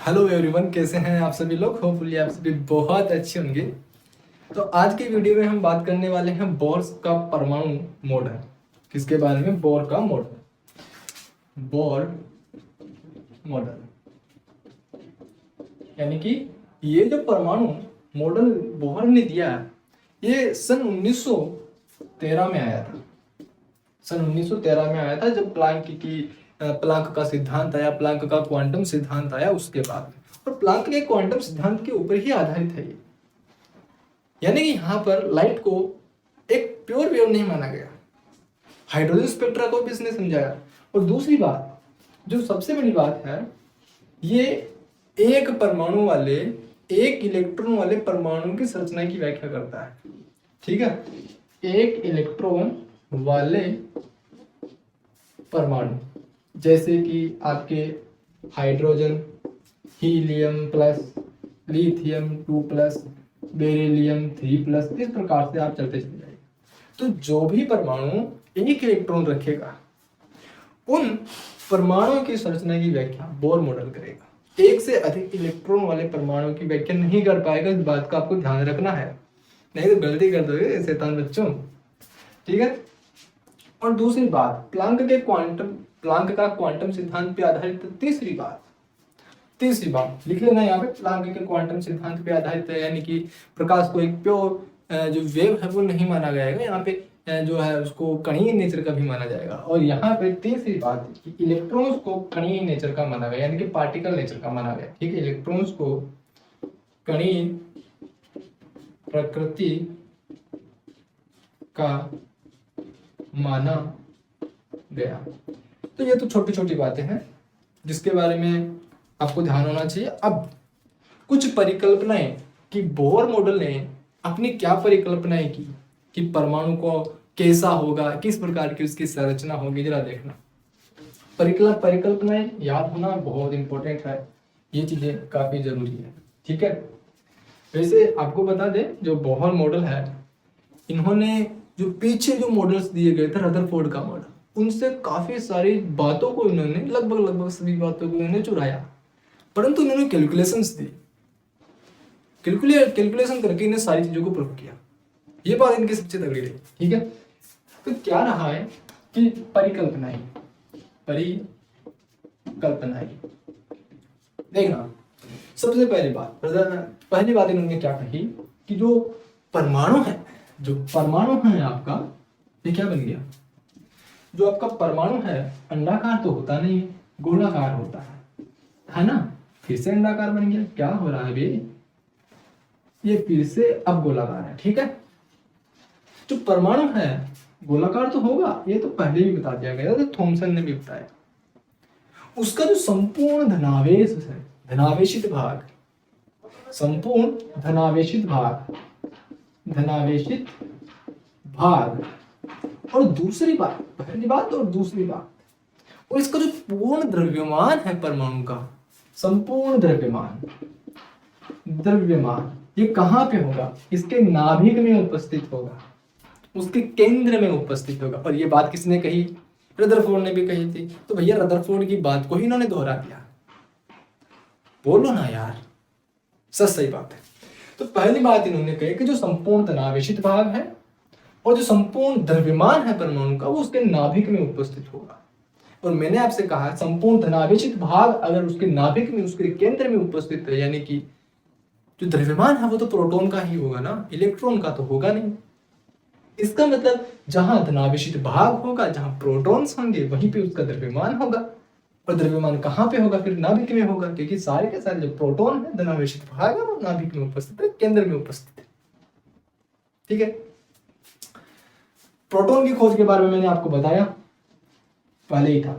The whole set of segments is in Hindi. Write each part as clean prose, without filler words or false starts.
हेलो एवरीवन, कैसे हैं आप सभी लोग। होपफुली आप सभी बहुत अच्छे होंगे। तो आज की वीडियो में हम बात करने वाले हैं बोर का परमाणु मॉडल। किसके बारे में? बोर का मॉडल। बोर मॉडल यानी कि ये जो परमाणु मॉडल बोर ने दिया है, ये सन 1913 में आया था। सन 1913 में आया था, जब प्लांक का सिद्धांत आया, प्लांक का क्वांटम सिद्धांत आया उसके बाद। और प्लांक के क्वांटम सिद्धांत के ऊपर ही आधारित है ये। यानी कि यहाँ पर लाइट को एक प्योर वेव नहीं माना गया, हाइड्रोजन स्पेक्ट्रा को भी इसने समझाया। और दूसरी बात, जो सबसे बड़ी बात है, ये एक परमाणु वाले, एक इलेक्ट्रॉन वाले परमाणु की संरचना की व्याख्या करता है। ठीक है, एक इलेक्ट्रॉन वाले परमाणु, जैसे कि आपके hydrogen, helium plus, lithium 2+, beryllium 3+, इस प्रकार से आप चलते चले जाइए। तो जो भी परमाणु एक इलेक्ट्रॉन रखेगा, उन परमाणुओं की संरचना की व्याख्या बोर मॉडल करेगा। एक से अधिक इलेक्ट्रॉन वाले परमाणु की व्याख्या नहीं कर पाएगा। इस बात का आपको ध्यान रखना है, नहीं तो गलती कर दोगे शैतान बच्चों। ठीक है। और दूसरी बात, प्लांक का क्वांटम सिद्धांत पे आधारित तीसरी बात लिख लेना यहाँ पे। प्लांक के क्वांटम सिद्धांत पे आधारित है, यानी कि प्रकाश को एक प्योर जो वेव है वो नहीं माना जाएगा। यहाँ पे जो है उसको कणीय नेचर का भी माना जाएगा। और यहाँ पे तीसरी बात कि इलेक्ट्रॉन्स को कणीय नेचर का माना गया, यानी कि पार्टिकल नेचर का माना गया। ठीक है, इलेक्ट्रॉन्स को कणीय प्रकृति का माना गया। तो ये तो छोटी छोटी बातें हैं जिसके बारे में आपको ध्यान होना चाहिए। अब कुछ परिकल्पनाएं कि बोर मॉडल ने अपनी क्या परिकल्पनाएं की कि परमाणु को कैसा होगा, किस प्रकार की उसकी संरचना होगी, जरा देखना। परिकल्पनाएं याद होना बहुत इंपॉर्टेंट है, ये चीजें काफी जरूरी है। ठीक है। वैसे आपको बता दें, जो बोहर मॉडल है, इन्होंने जो पीछे जो मॉडल्स दिए गए थे, रदरफोर्ड का मॉडल, उनसे काफी सारी बातों को इन्होंने, लगभग सभी बातों को इन्होंने चुराया, परंतु इन्होंने कैलकुलेशंस दी। कैलकुलेशन करके इन्हें सारी चीजों को प्रूव किया। ये बात इनकी सबसे तगड़ी रही। ठीक है। तो क्या रहा है कि परिकल्पनाएं देखना। सबसे पहली बात इन्होंने क्या कही कि जो परमाणु है आपका, ये क्या बन गया? जो आपका परमाणु है अंडाकार तो होता नहीं, गोलाकार होता है ना। फिर से अंडाकार बन गया। क्या हो रहा है बे? ये फिर से अब गोलाकार है। ठीक है। जो परमाणु है गोलाकार तो होगा, ये तो पहले भी बता दिया गया था, तो थॉमसन ने भी बताया। उसका जो संपूर्ण धनावेश है, धनावेशित भाग, संपूर्ण धनावेशित भाग, और दूसरी बात, पहली बात और दूसरी बात, और इसका जो पूर्ण द्रव्यमान है परमाणु का, संपूर्ण द्रव्यमान ये कहाँ पे होगा? इसके नाभिक में उपस्थित होगा, उसके केंद्र में उपस्थित होगा। और ये बात किसने कही? रदरफोर्ड ने भी कही थी। तो भैया रदरफोर्ड की बात को ही इन्होंने दोहरा दिया। बोलो ना यार, सही बात है। तो पहली बात इन्होंने कही कि जो संपूर्ण तनावेशित भाग है और जो संपूर्ण द्रव्यमान है परमाणु का, वो उसके नाभिक में उपस्थित होगा। और मैंने आपसे कहा संपूर्ण धनावेशित भाग अगर उसके नाभिक में, उसके केंद्र में उपस्थित है, यानी कि जो द्रव्यमान है वो तो प्रोटॉन का ही होगा ना, इलेक्ट्रॉन का तो होगा नहीं। इसका मतलब जहां धनावेशित भाग होगा, जहां प्रोटॉन्स होंगे, वहीं पे उसका द्रव्यमान होगा। और द्रव्यमान कहाँ पे होगा? फिर नाभिक में होगा, क्योंकि सारे के सारे जो प्रोटॉन है, धनावेशित भाग है, वो नाभिक में उपस्थित है, केंद्र में उपस्थित है। ठीक है। प्रोटॉन की खोज के बारे में मैंने आपको बताया, पहले ही था,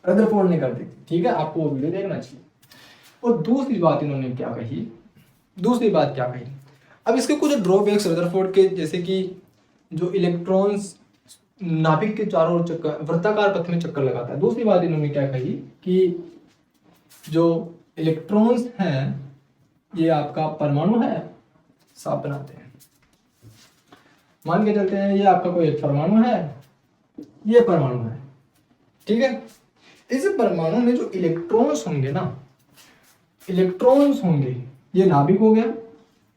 रदरफोर्ड ने कर दी। ठीक है, आपको वो वीडियो देखना चाहिए। और दूसरी बात इन्होंने क्या कही? अब इसके कुछ ड्रॉबैक्स रदरफोर्ड के, जैसे कि जो इलेक्ट्रॉन्स नाभिक के चारों ओर चक्कर, वृत्ताकार पथ में चक्कर लगाता है। दूसरी बात इन्होंने क्या कही कि जो इलेक्ट्रॉन्स हैं, ये आपका परमाणु है, साफ बनाते हैं, मान के चलते हैं ये आपका कोई परमाणु है, ये परमाणु है। ठीक है। इस परमाणु में जो इलेक्ट्रॉन्स होंगे ना, इलेक्ट्रॉन्स होंगे, ये नाभिक हो गया,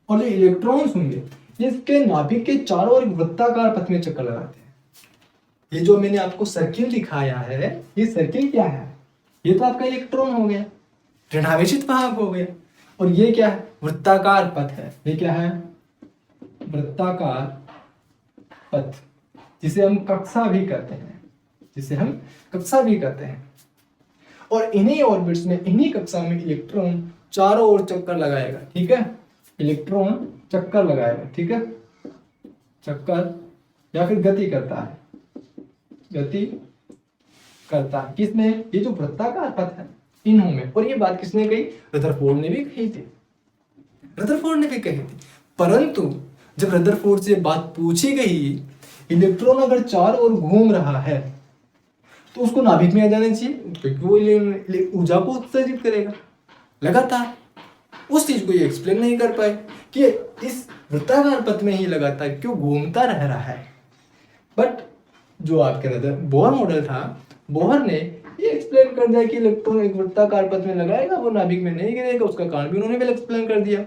और जो इलेक्ट्रॉन्स होंगे ये इसके नाभिक के चारों ओर वृत्ताकार पथ में चक्कर लगाते हैं। ये जो मैंने आपको सर्किल दिखाया है, ये सर्किल क्या है? ये तो आपका इलेक्ट्रॉन हो गया, ऋणावेशित भाग हो गया, और ये क्या है? वृत्ताकार पथ है। ये क्या है? वृत्ताकार पथ, जिसे हम कक्षा भी कहते हैं, जिसे हम कक्षा भी कहते हैं। और इन्हीं ऑर्बिट्स में, इन्हीं कक्षा में इलेक्ट्रॉन चारों ओर चक्कर लगाएगा, ठीक है? इलेक्ट्रॉन चक्कर लगाएगा, ठीक है? चक्कर या फिर गति करता है, गति करता है किसमें? ये जो वृत्ताकार पथ है इन्हों में। और ये बात किसने कही? रदरफोर्ड ने भी कही थी, रदरफोर्ड ने भी कही थी। परंतु जब रदरफोर्ड से बात पूछी गई, इलेक्ट्रॉन अगर चारों ओर घूम रहा है तो उसको नाभिक में आ जाना चाहिए, क्योंकि वो ऊर्जा को उत्सर्जित करेगा लगातार। उस चीज को ये एक्सप्लेन नहीं कर पाए कि इस वृत्ताकार पथ में ही लगातार क्यों घूमता रह रहा है। बट जो आपके बोहर मॉडल था, बोहर ने ये एक्सप्लेन कर दिया कि इलेक्ट्रॉन एक वृत्ताकार पथ में लगाएगा, वो नाभिक में नहीं गिरेगा, उसका कारण भी उन्होंने वेल एक्सप्लेन कर दिया।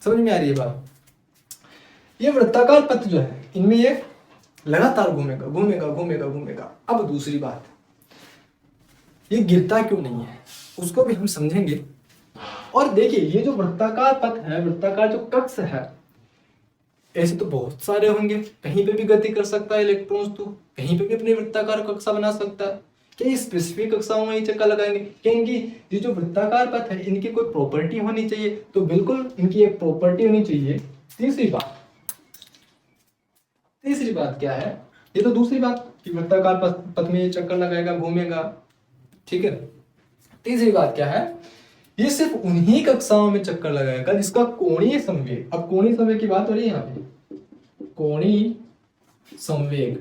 समझ में आ रही है बात? ये वृत्ताकार पथ जो है, इनमें ये लगातार घूमेगा घूमेगा घूमेगा घूमेगा। अब दूसरी बात, ये गिरता क्यों नहीं है उसको भी हम समझेंगे। और देखिए, ये जो वृत्ताकार पथ है, वृत्ताकार जो कक्ष है, ऐसे तो बहुत सारे होंगे, कहीं पे भी गति कर सकता है इलेक्ट्रॉन्स, तो कहीं पे भी अपनी वृत्ताकार कक्षा बना सकता है। क्या ये स्पेसिफिक कक्षाओं में ही चक्कर लगाएंगे? क्या इनकी ये जो वृत्ताकार पथ है, इनकी कोई प्रॉपर्टी होनी चाहिए? तो बिल्कुल इनकी एक प्रॉपर्टी होनी चाहिए। तीसरी बात क्या है? ये तो दूसरी बात कि वृत्ताकार पथ में ये चक्कर लगाएगा, घूमेगा, ठीक है? तीसरी बात क्या है? ये सिर्फ उन्हीं कक्षाओं में चक्कर लगाएगा जिसका कोणीय संवेग, अब कोणीय संवेग की बात हो रही है यहाँ पे, कोणीय संवेग,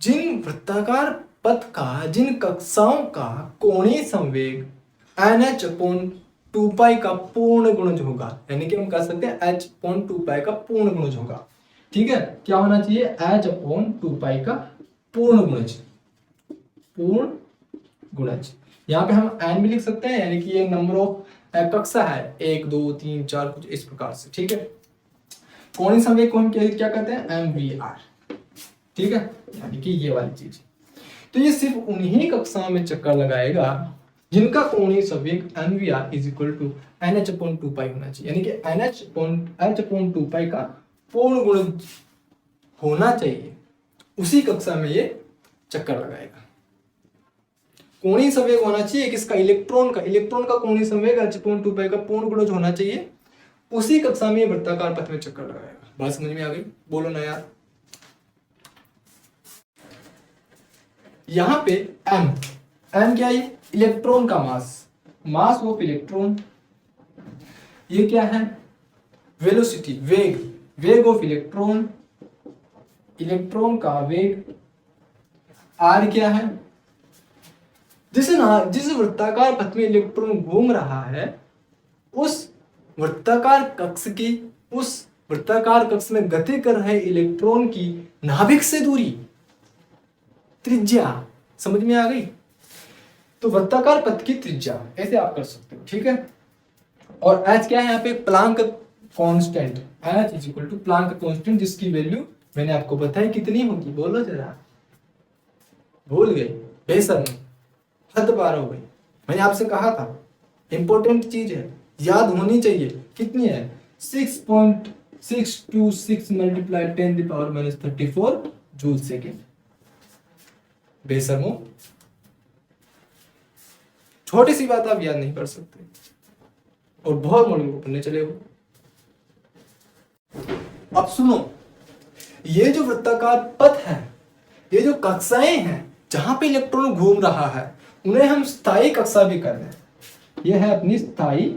जिन वृत्ताकार पथ का, जिन कक्षाओं का कोणीय संवेग NH/2π का पूर्ण गुणज होगा, यानी कि हम कह सकते हैं H/2π का पूर्ण गुणज होगा, ठीक है? क्या होना चाहिए? H/2π का पूर्ण गुणज, पूर्ण गुणज। यहाँ पे हम n भी लिख सकते हैं, यानी कि ये नंबर ऑफ कक्षा है, 1 2 3 4 कुछ इस प्रकार से, ठीक है? कोणीय संवेग को हम क्या कहते हैं? MVR, ठीक है? यानी कि ये वाली चीज। तो ये सिर्फ उन्हीं कक्षाओं में चक्कर लगाएगा जिनका कोणीय संवेग MVR is equal to NH/2π होना चाहिए, यानी कि H/2π का पूर्ण गुणज होना चाहिए, उसी कक्षा में ये चक्कर लगाएगा। कोणीय संवेग होना चाहिए किसका? इलेक्ट्रॉन का। इलेक्ट्रॉन का कोणीय संवेग H/2π का पूर्ण गुणज होना चाहिए, उसी कक्षा में वृत्ताकार पथ में चक्कर लगाएगा। बात समझ में आ गई? बोलो ना यार। यहां पे m क्या है? इलेक्ट्रॉन का मास ऑफ इलेक्ट्रॉन। ये क्या है? वेलोसिटी, वेग ऑफ इलेक्ट्रॉन, इलेक्ट्रॉन का वेग। r क्या है? जिस वृत्ताकार पथ में इलेक्ट्रॉन घूम रहा है, उस वृत्ताकार कक्ष में गति कर रहे इलेक्ट्रॉन की नाभिक से दूरी, त्रिज्या। समझ में आ गई? तो वृत्ताकार पथ की त्रिज्या ऐसे आप कर सकते हो, ठीक है? और h क्या है यहाँ पे? Planck constant, h is equal to Planck constant, जिसकी वैल्यू मैंने आपको बताई कितनी होगी, बोलो जरा। भूल गए? बेशर्म, हद पार हो गई। मैंने आपसे कहा था इंपॉर्टेंट चीज है, याद होनी चाहिए। कितनी है? 6.626 मल्टीप्लाई 10⁻⁻34 जूल सेकेंड। बेशर्मो, छोटी सी बात आप याद नहीं कर सकते और बहुत मॉडल को पढ़ने चले हो। अब सुनो, ये जो वृत्ताकार पथ है, ये जो कक्षाएं हैं जहां पे इलेक्ट्रॉन घूम रहा है, उन्हें हम स्थायी कक्षा भी कर रहे हैं। यह है अपनी स्थायी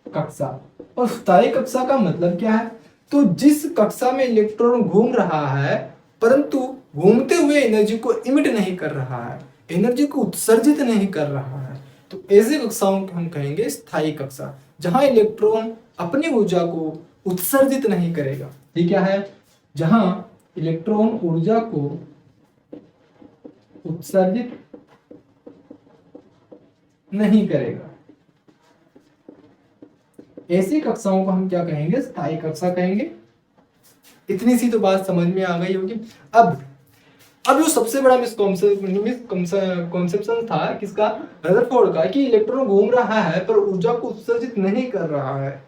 कक्षा। और स्थायी कक्षा का मतलब क्या है? तो जिस कक्षा में इलेक्ट्रॉन घूम रहा है परंतु घूमते हुए एनर्जी को इमिट नहीं कर रहा है, एनर्जी को उत्सर्जित नहीं कर रहा है, तो ऐसी कक्षाओं को हम कहेंगे स्थायी कक्षा, जहां इलेक्ट्रॉन अपनी ऊर्जा को उत्सर्जित नहीं करेगा। ये क्या है? जहां इलेक्ट्रॉन ऊर्जा को उत्सर्जित नहीं करेगा। ऐसी कक्षाओं को हम क्या कहेंगे? स्थायी कक्षा कहेंगे। इतनी सी तो बात समझ में आ गई होगी। अब जो सबसे बड़ा मिसकॉन्सेप्शन था किसका? रदरफोर्ड का, कि इलेक्ट्रॉन घूम रहा है पर ऊर्जा को उत्सर्जित नहीं कर रहा है।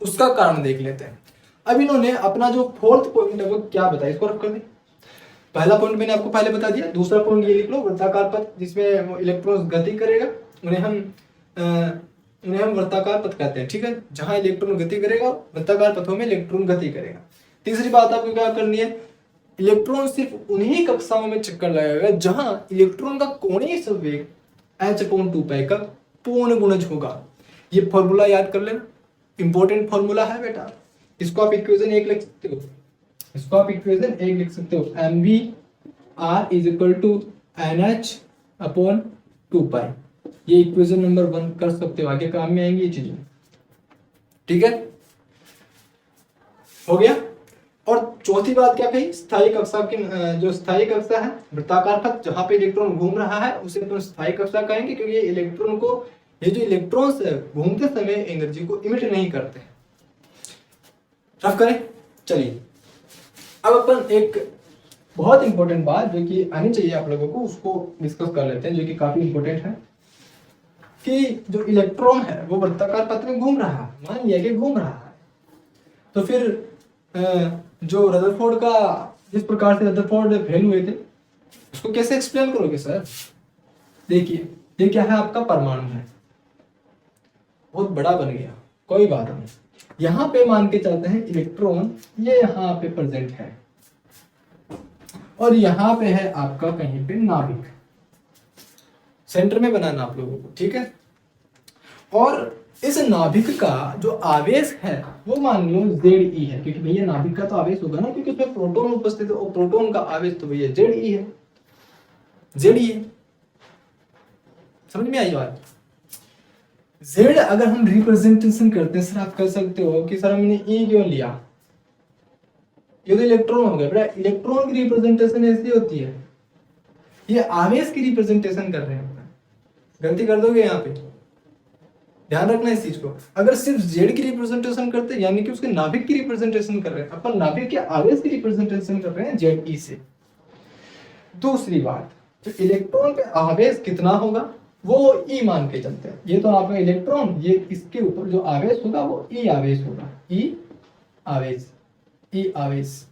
उसका कारण देख लेते हैं। अब इन्होंने अपना जो फोर्थ पॉइंट है वो क्या बताया, इसको रख कर दे। पहला पॉइंट मैंने आपको पहले बता दिया। दूसरा पॉइंट ये लिख लो, वृत्ताकार पथ जिसमें इलेक्ट्रॉन गति करेगा उन्हें हम वृत्ताकार पथ कहते हैं। ठीक है, जहां इलेक्ट्रॉन गति करेगा वृत्ताकार पथों में इलेक्ट्रॉन गति करेगा। तीसरी बात आपको क्या करनी है? इलेक्ट्रॉन सिर्फ उन्हीं कक्षाओं में चक्कर लगाएगा जहां इलेक्ट्रॉन का कोणीय संवेग h/2π का पूर्ण गुणज होगा। ये फॉर्मूला याद कर लेना, इंपॉर्टेंट फॉर्मूला है बेटा। इसको आप इक्वेशन 1 लिख सकते हो। लिख सकते हो, mv/r = nh/2π। ये इक्वेशन नंबर 1 कर सकते हो, आगे काम में आएंगी ये चीजें। ठीक है, हो गया। और चौथी बात क्या कही? स्थायी कक्षा की, जो स्थायी कक्षा है वृत्ताकार पथ जहां पे इलेक्ट्रॉन घूम रहा है उसे तो स्थायी कक्षा कहेंगे, क्योंकि ये इलेक्ट्रॉन को, ये जो इलेक्ट्रॉन्स है घूमते समय एनर्जी को इमिट नहीं करते। रफ करें, चलिए अब अपन एक बहुत इंपॉर्टेंट बात जो कि आनी चाहिए आप लोगों को, उसको डिस्कस कर लेते हैं, जो कि काफी इंपॉर्टेंट है। कि जो इलेक्ट्रॉन है वो वृत्ताकार पथ में घूम रहा है, मान लिया कि घूम रहा है, तो फिर जो रदरफोर्ड का, जिस प्रकार से रदरफोर्ड फेल हुए थे उसको कैसे एक्सप्लेन करोगे सर? देखिए ये क्या है, आपका परमाणु है, बहुत बड़ा बन गया, कोई बात नहीं। यहां पे मान के चलते हैं इलेक्ट्रॉन ये यहां पे प्रेजेंट है और यहां पे है आपका कहीं पे नाभिक, सेंटर में बनाना आप लोगों को, ठीक है। और इस नाभिक का जो आवेश है वो मान लो Ze है, क्योंकि भैया नाभिक का तो आवेश होगा ना, क्योंकि उसमें प्रोटॉन उपस्थित है और प्रोटॉन का आवेश तो भैया Ze है, Ze है। समझ में आई बात? Z अगर हम रिप्रेजेंटेशन करते हैं, सर आप कह सकते हो कि सर हमने E क्यों लिया, ये तो इलेक्ट्रॉन हो गया बेटा। इलेक्ट्रॉन की रिप्रेजेंटेशन ऐसी होती है, ये आवेश की रिप्रेजेंटेशन कर रहे हैं, गलती कर दोगे यहाँ पे, ध्यान रखना इस चीज को। अगर सिर्फ Z की रिप्रेजेंटेशन करते यानी कि उसके नाभिक की रिप्रेजेंटेशन कर रहे हैं, अपन नाभिक के आवेश की रिप्रेजेंटेशन कर रहे हैं Ze से। दूसरी बात, जो इलेक्ट्रॉन पे आवेश कितना होगा वो E मान के चलते हैं। ये तो आपका इलेक्ट्रॉन, ये इसके ऊपर जो आवेश होगा वो E आवेश होगा, E आवेश,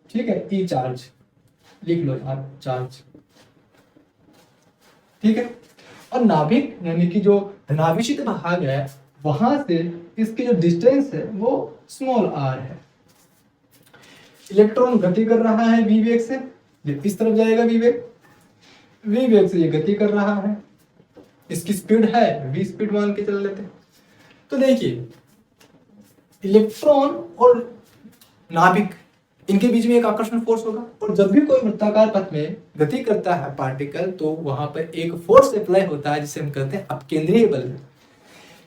ठीक है, E चार्ज लिख लो आप, चार्ज, ठीक है। और नाभिक यानी कि जो धनावेशित भाग है वहां से इसकी जो डिस्टेंस है वो स्मॉल r है। इलेक्ट्रॉन गति कर रहा है v वेग से, ये इस तरफ जाएगा v वेग से ये गति कर रहा है, इसकी स्पीड है v स्पीड मान के चल लेते हैं। तो देखिए इलेक्ट्रॉन और नाभिक, इनके बीच में एक आकर्षण फोर्स होगा, और जब भी कोई वृत्ताकार पथ में गति करता है पार्टिकल तो वहां पर एक फोर्स अप्लाई होता है जिसे हम कहते हैं अपकेंद्रीय बल।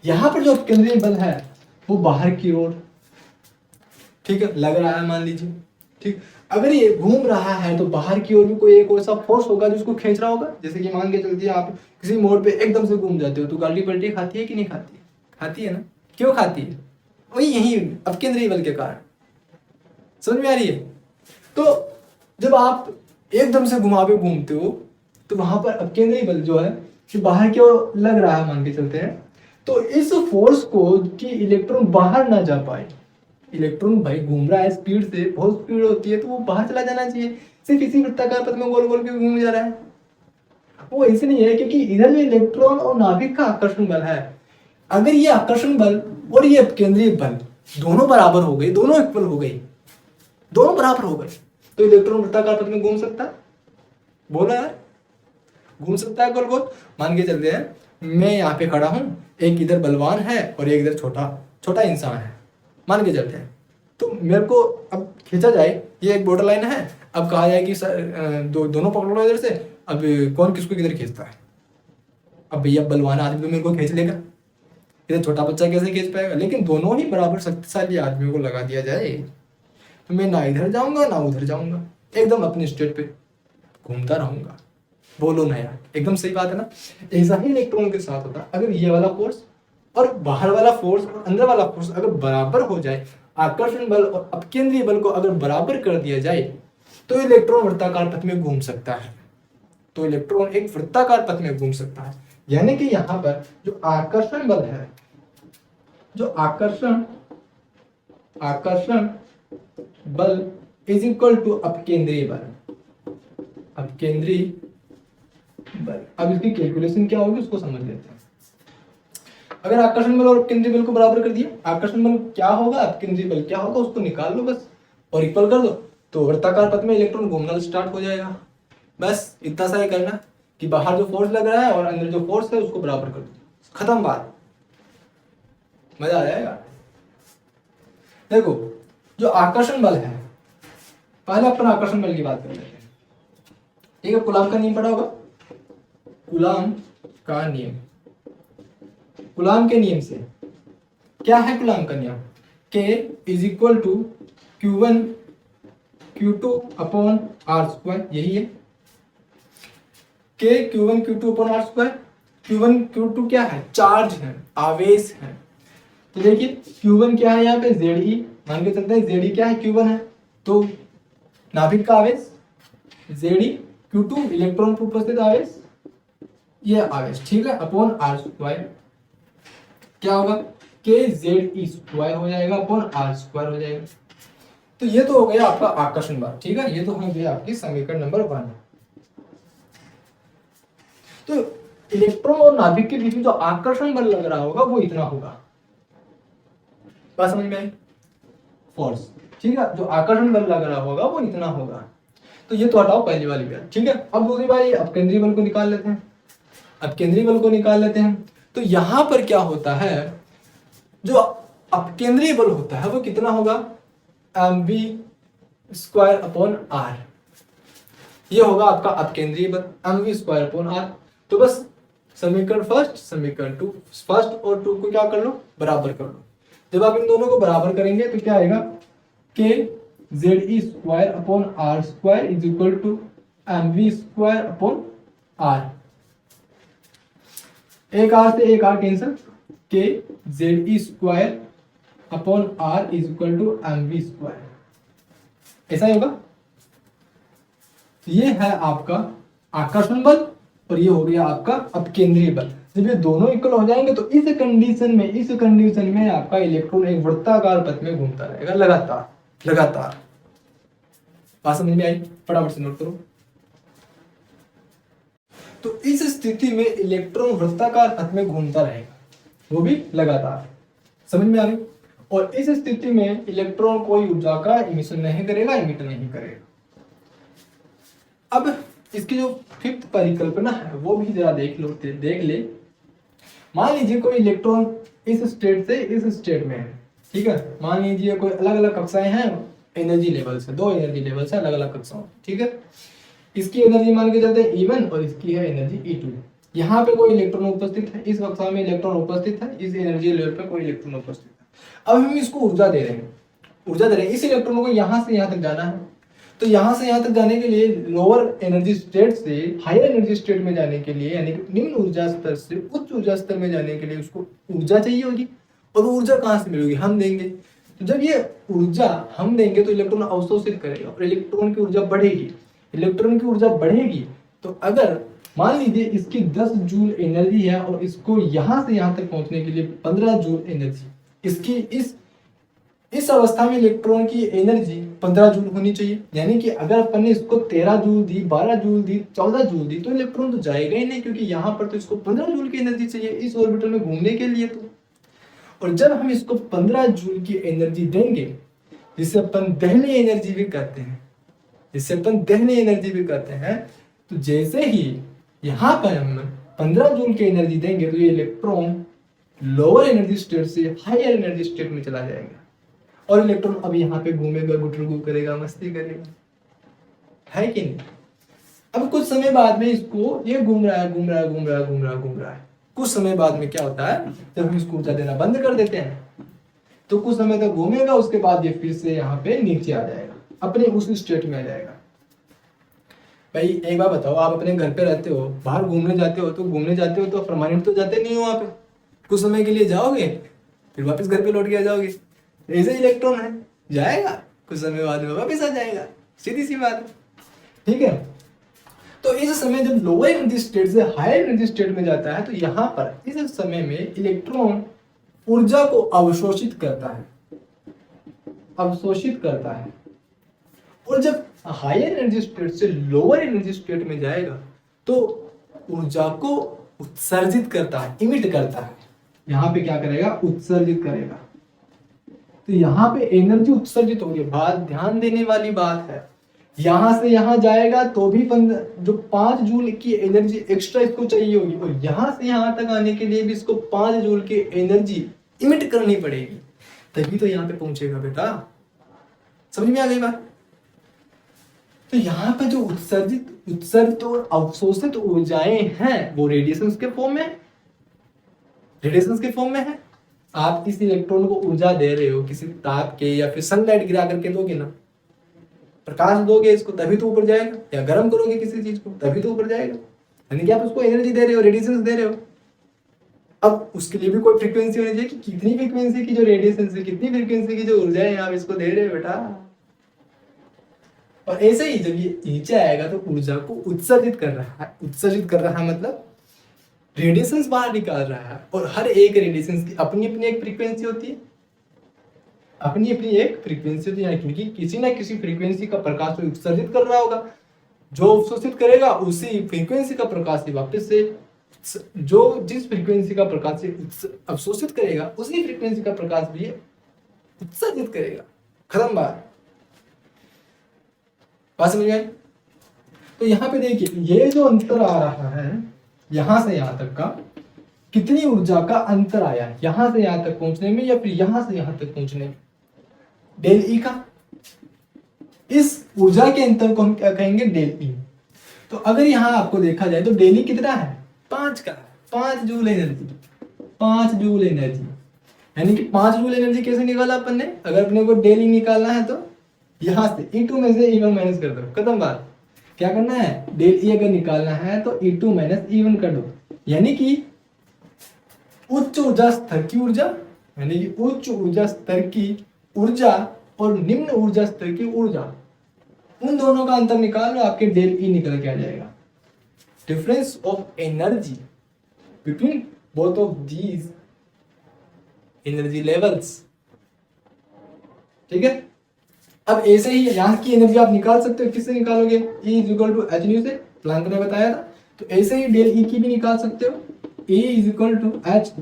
यहाँ पर जो अपकेंद्रीय बल है वो बाहर की ओर, ठीक है, लग रहा है मान लीजिए, ठीक। अगर ये घूम रहा है तो बाहर की ओर भी कोई एक ऐसा फोर्स होगा जिसको खींच रहा होगा। जैसे कि मान के चलती है आप किसी मोड़ पे एकदम से घूम जाते हो तो गाड़ी पलटी खाती है कि नहीं खाती है? खाती है ना। क्यों खाती है? वही यही अपकेंद्रीय बल के कारण। समझ में आ रही है? तो जब आप एकदम से घूमते हो तो वहां पर अपकेंद्रीय बल जो है कि बाहर की ओर लग रहा है मान के चलते हैं, तो इस फोर्स को कि इलेक्ट्रॉन बाहर ना जा पाए, इलेक्ट्रॉन भाई घूम रहा है स्पीड से, बहुत स्पीड होती है तो वो बाहर चला जाना चाहिए, सिर्फ इसी वृत्ताकार पथ में गोल गोल के घूम जा रहा है। वो इसलिए है क्योंकि इधर जो इलेक्ट्रॉन और नाभिक का आकर्षण बल है, अगर ये आकर्षण बल और ये अपकेंद्रीय बल दोनों बराबर हो गए, दोनों इक्वल हो गए, दोनों बराबर हो गए, तो इलेक्ट्रॉन वृत्ताकार पथ में घूम सकता है। बोला यार, घूम सकता है गोल गोल। मान के चलते हैं मैं यहाँ पे खड़ा हूँ, एक इधर बलवान है और एक इधर छोटा इंसान है, मान के चलते हैं। तो मेरे को अब खींचा जाए, ये एक बॉर्डर लाइन है, अब कहा जाए कि दोनों पकड़ लो इधर से, अब कौन किसको किधर खींचता है? अब भैया बलवान आदमी तो मेरे को खींच लेगा, इधर छोटा बच्चा कैसे खींच पाएगा? लेकिन दोनों ही बराबर शक्तिशाली आदमियों को लगा दिया जाए तो मैं ना इधर जाऊंगा ना उधर जाऊंगा, एकदम अपने स्टेट पे घूमता रहूंगा। बोलो ना यार, एकदम सही बात है ना। ऐसा ही इलेक्ट्रॉन के साथ होता है। अगर ये वाला फोर्स और बाहर वाला फोर्स और अंदर वाला फोर्स अगर बराबर हो जाए, आकर्षण बल और अपकेंद्रीय बल को अगर बराबर कर दिया जाए, तो इलेक्ट्रॉन वृत्ताकार पथ में घूम सकता है। तो इलेक्ट्रॉन एक वृत्ताकार पथ में घूम सकता है। यानी कि यहां पर जो आकर्षण बल है, जो आकर्षण बल इज इक्वल टू अपकेंद्रीय बल। अपकेंद्रीय बल, अब इसकी कैलकुलेशन क्या होगी उसको समझ लेते हैं। अगर आकर्षण बल और अपकेंद्रीय बल को बराबर कर दिया, आकर्षण बल क्या होगा, अपकेंद्रीय बल क्या होगा, उसको निकाल लो बस और इक्वल कर दो, तो वृत्ताकार पथ में इलेक्ट्रॉन घूमना स्टार्ट हो जाएगा। बस इतना सा ही करना कि बाहर जो फोर्स लग रहा है और अंदर जो फोर्स है उसको बराबर कर दो, खत्म बात। मजा आ जाएगा। देखो जो आकर्षण बल है, पहले अपन आकर्षण बल की बात कर लेते हैं। ठीक है, कूलाम का नियम पढ़ा होगा, कूलाम का नियम। कूलाम के नियम से क्या है, कूलाम का नियम K is equal to Q1 Q2 upon R square, यही है K Q1 Q2 upon R square. Q1 Q2 क्या है, चार्ज है, आवेश है। तो देखिए Q1 क्या है, यहाँ पे ZE मान के चलते हैं, ZE क्या है, Q1 है, तो नाभिक का आवेश ZE, Q2 इलेक्ट्रॉन पर उपस्थित आवेश, ये आवेश, ठीक है, अपॉन आर स्क्वायर। क्या होगा, KZE स्क्वायर हो जाएगा अपॉन आर स्क्वायर हो जाएगा। तो ये तो हो गया आपका आकर्षण बल, ठीक है, ये तो हो गया आपकी समीकरण नंबर 1। तो इलेक्ट्रॉन और नाभिक के बीच में जो आकर्षण बल लग रहा होगा वो इतना होगा, बात समझ में आई, फोर्स, ठीक है, जो आकर्षण बल लग रहा होगा वो इतना होगा। तो ये तो हटाओ पहली वाली बात, ठीक है। अब दूसरी बात, अपकेंद्रीय बल को निकाल लेते हैं। अपकेंद्रीय बल को निकाल लेते हैं तो यहां पर क्या होता है, जो अपकेंद्रीय बल होता है वो कितना होगा, mv स्क्वायर अपॉन आर, ये होगा आपका अपकेंद्रीय बल, mv स्क्वायर अपॉन आर। तो बस समीकरण फर्स्ट, समीकरण टू, फर्स्ट और टू को क्या कर लो, बराबर कर लो। जब आप इन दोनों को बराबर करेंगे तो क्या आएगा, k ZE square upon R square is equal to mv square upon R. एक आर से एक R cancel, k ZE square upon R is equal to mv square, ऐसा ही होगा। तो ये है आपका आकर्षण बल और ये हो गया आपका अपकेंद्रीय बल। जब ये दोनों इक्वल हो जाएंगे तो इस कंडीशन में आपका इलेक्ट्रॉन एक वृत्ताकार पथ में घूमता रहेगा लगातार। बात समझ में आई, फटाफट से नोट करो। तो इस स्थिति में इलेक्ट्रॉन वृत्ताकार पथ में घूमता रहेगा, वो भी लगातार, समझ में आ गई। और इस स्थिति में इलेक्ट्रॉन कोई ऊर्जा का इमिशन नहीं करेगा, इमिट नहीं करेगा। अब इसकी जो फिफ्थ परिकल्पना है वो भी जरा देख ले। मान लीजिए कोई इलेक्ट्रॉन इस स्टेट से इस स्टेट में है, ठीक है, मान लीजिए कोई अलग अलग कक्षाएं हैं, एनर्जी लेवल से, 2 एनर्जी लेवल से अलग अलग कक्षाओं, ठीक है। इसकी एनर्जी मान के चलते हैं E1 और इसकी है एनर्जी E2। यहाँ पे कोई इलेक्ट्रॉन उपस्थित है, इस कक्षा में इलेक्ट्रॉन उपस्थित है, इस एनर्जी लेवल पे कोई इलेक्ट्रॉन उपस्थित है। अब हम इसको ऊर्जा दे रहे हैं, इस इलेक्ट्रॉन को यहाँ से यहाँ तक जाना है। तो यहाँ से यहाँ तक जाने के लिए लोअर एनर्जी स्टेट से हायर एनर्जी स्टेट में जाने के लिए, यानी निम्न ऊर्जा स्तर से उच्च ऊर्जा स्तर में जाने के लिए उसको ऊर्जा चाहिए होगी। और वो ऊर्जा कहाँ से मिलेगी, हम देंगे। तो जब ये ऊर्जा हम देंगे तो इलेक्ट्रॉन अवशोषित करेगा और इलेक्ट्रॉन की ऊर्जा बढ़ेगी। तो अगर मान लीजिए इसकी 10 जूल एनर्जी है और इसको यहाँ से यहाँ तक पहुंचने के लिए 15 जूल एनर्जी, इसकी इस अवस्था में इलेक्ट्रॉन की एनर्जी 15 जूल होनी चाहिए। यानी कि अगर अपन ने इसको 13 जूल दी, 12 जूल दी, 14 जूल दी, तो इलेक्ट्रॉन तो जाएगा ही नहीं, क्योंकि यहाँ पर तो इसको 15 जूल की एनर्जी चाहिए इस ऑर्बिटल में घूमने के लिए। तो और जब हम इसको 15 जूल की एनर्जी देंगे, जिसे अपन दहलीय एनर्जी भी कहते हैं, तो जैसे ही यहाँ पर हम 15 जूल की एनर्जी देंगे तो ये इलेक्ट्रॉन लोअर एनर्जी स्टेट से हायर एनर्जी स्टेट में चला जाएगा और इलेक्ट्रॉन अब यहाँ पे घूमेगा, गुटरगू करेगा, मस्ती करेगा, है कि नहीं। अब कुछ समय बाद में इसको ये घूम रहा है। कुछ समय बाद में क्या होता है, जब हम इसको ऊर्जा देना बंद कर देते हैं तो कुछ समय तक घूमेगा, उसके बाद ये फिर से यहाँ पे नीचे आ जाएगा, अपने उस स्टेट में आ जाएगा। भाई एक बार बताओ, आप अपने घर पे रहते हो, बाहर घूमने जाते हो, तो परमानेंट तो जाते नहीं हो वहाँ पे, कुछ समय के लिए जाओगे फिर वापस घर पे लौट के आ जाओगे। ऐसे इलेक्ट्रॉन है, जाएगा कुछ समय बाद में वापस आ जाएगा, सीधी सी बात है, ठीक है। तो इस समय जब लोअर एनर्जी स्टेट से हायर एनर्जी स्टेट में जाता है तो यहाँ पर इस समय में इलेक्ट्रॉन ऊर्जा को अवशोषित करता है, और जब हायर एनर्जी स्टेट से लोअर एनर्जी स्टेट में जाएगा तो ऊर्जा को उत्सर्जित करता है, इमिट करता है। यहाँ पे क्या करेगा, उत्सर्जित करेगा। तो यहाँ पे एनर्जी उत्सर्जित होगी, बात ध्यान देने वाली बात है। यहां से यहां जाएगा तो भी जो 5 जूल की एनर्जी एक्स्ट्रा इसको चाहिए होगी, और यहां से यहां तक आने के लिए भी इसको 5 जूल की एनर्जी इमिट करनी पड़ेगी, तभी तो यहाँ पे पहुंचेगा बेटा। समझ में आ गई बात? तो यहाँ पे जो उत्सर्जित और अवशोषित ऊर्जाएं हैं वो रेडिएशंस के फॉर्म में है। आप किसी इलेक्ट्रॉन को ऊर्जा दे रहे हो, किसी ताप के या फिर सनलाइट गिरा करके दोगे ना, प्रकाश दोगे इसको तभी तो ऊपर जाएगा, या गर्म करोगे किसी चीज को तभी तो ऊपर जाएगा, यानी कि आप उसको एनर्जी दे रहे हो, रेडिएशंस दे रहे हो। अब उसके लिए भी कोई फ्रीक्वेंसी होनी चाहिए कि कितनी फ्रीक्वेंसी की जो रेडिएशन है, कितनी फ्रीक्वेंसी की जो ऊर्जा है आप इसको दे रहे हो बेटा। और ऐसे ही जब ये नीचे आएगा तो ऊर्जा को उत्सर्जित कर रहा है मतलब रेडिएशंस बाहर निकाल रहा है, और हर एक रेडिएशन की अपनी अपनी एक फ्रीक्वेंसी होती है, क्योंकि किसी ना किसी फ्रीक्वेंसी का प्रकाश तो उत्सर्जित कर रहा होगा, जो अवशोषित करेगा उसी फ्रीक्वेंसी का प्रकाश से वापस से जिस फ्रीक्वेंसी का प्रकाश से अवशोषित करेगा उसी फ्रीक्वेंसी का प्रकाश भी उत्सर्जित करेगा। खत्म बात समझ में आई? तो यहाँ पे देखिए ये जो अंतर आ रहा है यहां से यहां तक का, कितनी ऊर्जा का अंतर आया यहां से यहां तक पहुंचने में या फिर यहां से यहां तक पहुंचने में, डेल ई का। इस ऊर्जा के अंतर को हम क्या कहेंगे, डेल ई। तो अगर यहां आपको देखा जाए तो डेल ई कितना है, 5 का, 5 जूल एनर्जी, यानी कि 5 जूल एनर्जी कैसे निकाला अपन ने, अगर अपने को डेल ई निकालना है तो यहां से E2 में से E1 माइनस कर दो, खत्म बात। क्या करना है, डेल ई अगर निकालना है तो E2 माइनस E1 कर दो, यानी कि उच्च ऊर्जा स्तर की ऊर्जा और निम्न ऊर्जा स्तर की ऊर्जा, उन दोनों का अंतर निकाल लो, आपके डेल ई निकल के आ जाएगा। Difference of energy between both of these energy levels, ठीक है। अब ऐसे ही यहाँ की एनर्जी आप निकाल सकते हो, किससे निकालोगे, E equal to H nu से, प्लैंक ने बताया था। तो ऐसे ही डेल ई की भी निकाल सकते हो, E equal to H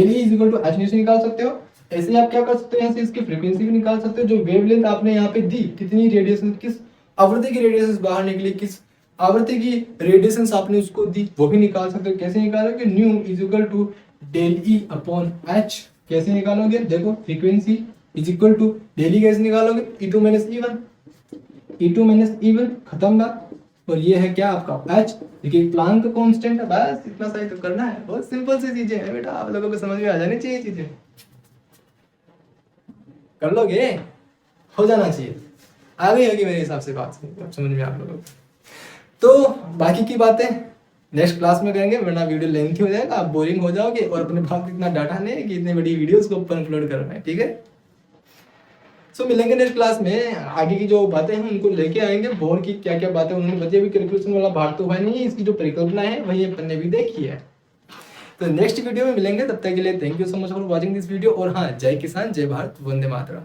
nu से निकाल सकते हो। ऐसे ही आप क्या कर सकते हो, यहाँ से इसकी फ्रीक्वेंसी भी निकाल सकते हो, जो वेवलेंथ आपने यहाँ पे दी, कितनी रेडिएशन, किस आवृत्ति की रेडिएशन बाहर निकली, किस आवृत्ति की रेडिएशन आपने उसको दी, वो भी निकाल सकते हो। कैसे निकालोगे, nu is equal to del E upon H, कैसे निकालोगे, देखो frequency is equal to del E कैसे निकालोगे, E2 माइनस E1, खत्म बात। और ये है क्या आपका एच, देखिए प्लांक कांस्टेंट है, बस इतना सही तो करना है, बहुत सिंपल सी चीजें हैं बेटा, आप लोगों को समझ में आ जानी चाहिए, चीजें कर लोगे, हो जाना चाहिए, आ गई होगी मेरे हिसाब से बात समझ में आप लोगों को। तो बाकी की बातें नेक्स्ट क्लास में करेंगे, वरना वीडियो लेंथी हो जाएगा, आप बोरिंग हो जाओगे, और अपने पास इतना डाटा नहीं है कि इतनी बड़ी वीडियोस को ऊपर अपलोड करना है, ठीक है। सो मिलेंगे नेक्स्ट क्लास में, आगे की जो बातें हैं उनको लेके आएंगे, बोर की क्या क्या बातें उन्होंने बताई, अभी कैलकुलेशन वाला भाग तो हुआ नहीं है, इसकी जो परिकल्पना है वही अपन ने भी देखी है। तो नेक्स्ट वीडियो में मिलेंगे, तब तक के लिए thank you so much for watching this video, और हाँ, जय किसान, जय भारत, वंदे मातरम।